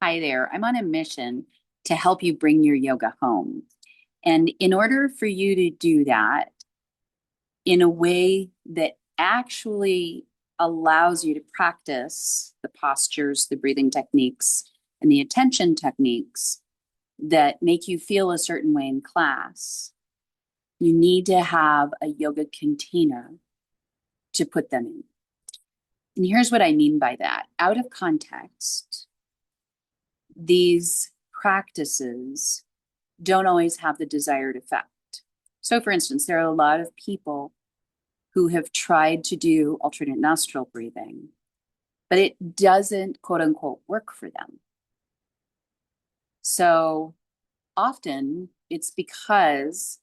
hi there, I'm on a mission to help you bring your yoga home. And in order for you to do that in a way that actually allows you to practice the postures, the breathing techniques, and the attention techniques that make you feel a certain way in class, you need to have a yoga container to put them in. And here's what I mean by that. Out of context, these practices don't always have the desired effect. So for instance, there are a lot of people who have tried to do alternate nostril breathing, but it doesn't, quote unquote, work for them. So often it's because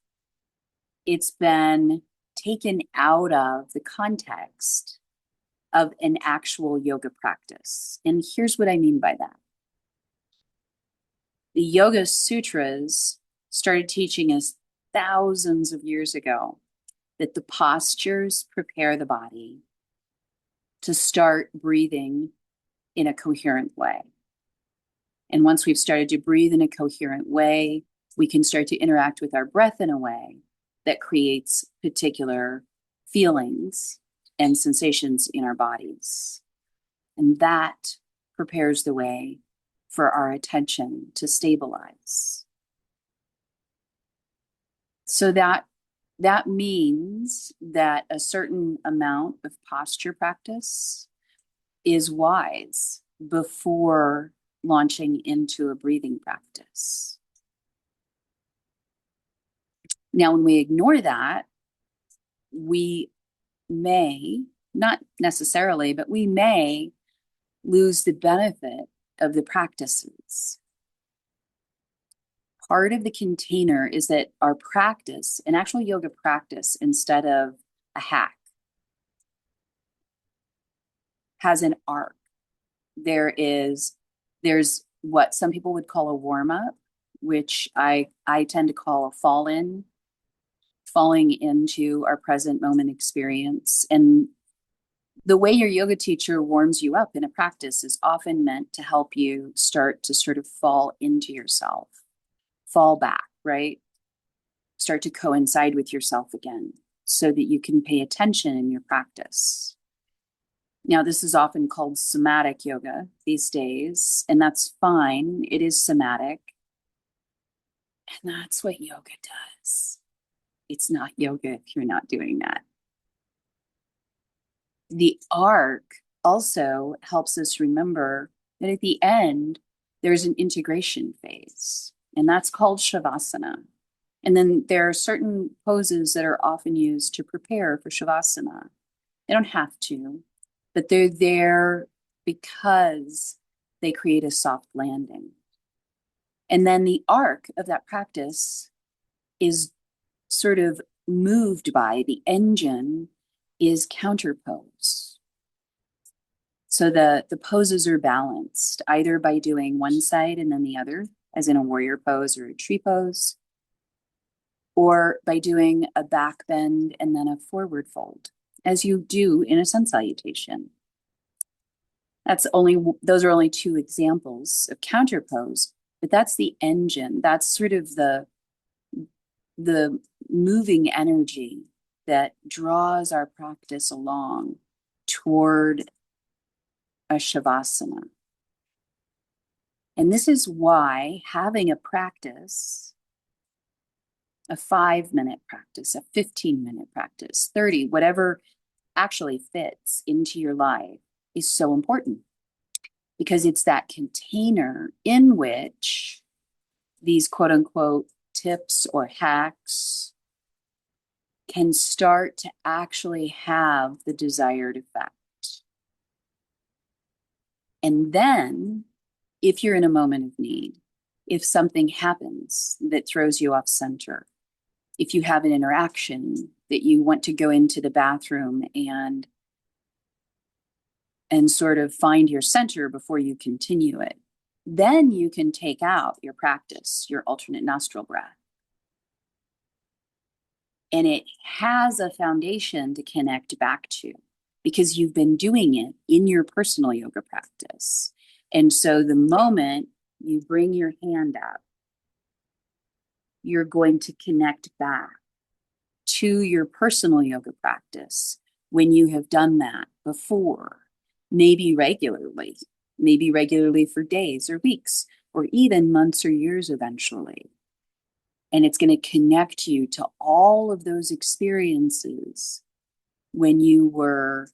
it's been taken out of the context of an actual yoga practice. And here's what I mean by that. The Yoga Sutras started teaching us thousands of years ago that the postures prepare the body to start breathing in a coherent way. And once we've started to breathe in a coherent way, we can start to interact with our breath in a way that creates particular feelings and sensations in our bodies. And that prepares the way for our attention to stabilize. So that means that a certain amount of posture practice is wise before launching into a breathing practice. Now, when we ignore that, we may, not necessarily, but we may lose the benefit of the practices. Part of the container is that our practice, an actual yoga practice instead of a hack, has an arc. There's what some people would call a warm-up, which I tend to call a falling into our present moment experience. And the way your yoga teacher warms you up in a practice is often meant to help you start to sort of fall into yourself, fall back, right? Start to coincide with yourself again so that you can pay attention in your practice. Now, this is often called somatic yoga these days, and that's fine. It is somatic. And that's what yoga does. It's not yoga if you're not doing that. The arc also helps us remember that at the end, there's an integration phase, and that's called Shavasana. And then there are certain poses that are often used to prepare for Shavasana. They don't have to, but they're there because they create a soft landing. And then the arc of that practice is sort of moved by, the engine is counterpose. So the poses are balanced either by doing one side and then the other, as in a warrior pose or a tree pose, or by doing a back bend and then a forward fold, as you do in a sun salutation. Those are only two examples of counterpose, but that's the engine. That's sort of the moving energy that draws our practice along toward a Shavasana. And this is why having a practice, a 5-minute practice, a 15-minute practice, 30, whatever actually fits into your life, is so important, because it's that container in which these quote unquote tips or hacks can start to actually have the desired effect. And then, if you're in a moment of need, if something happens that throws you off center, if you have an interaction that you want to go into the bathroom and sort of find your center before you continue it, then you can take out your practice, your alternate nostril breath. And it has a foundation to connect back to, because you've been doing it in your personal yoga practice. And so the moment you bring your hand up, you're going to connect back to your personal yoga practice when you have done that before, maybe regularly for days or weeks, or even months or years eventually. And it's going to connect you to all of those experiences when you were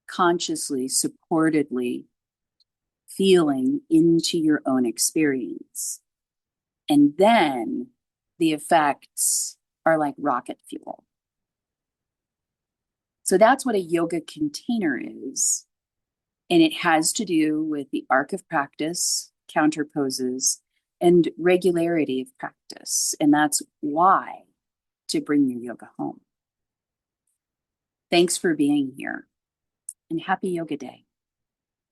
consciously, supportedly feeling into your own experience. And then the effects are like rocket fuel. So that's what a yoga container is. And it has to do with the arc of practice, counterposes, and regularity of practice. And that's why to bring your yoga home. Thanks for being here, and happy Yoga Day.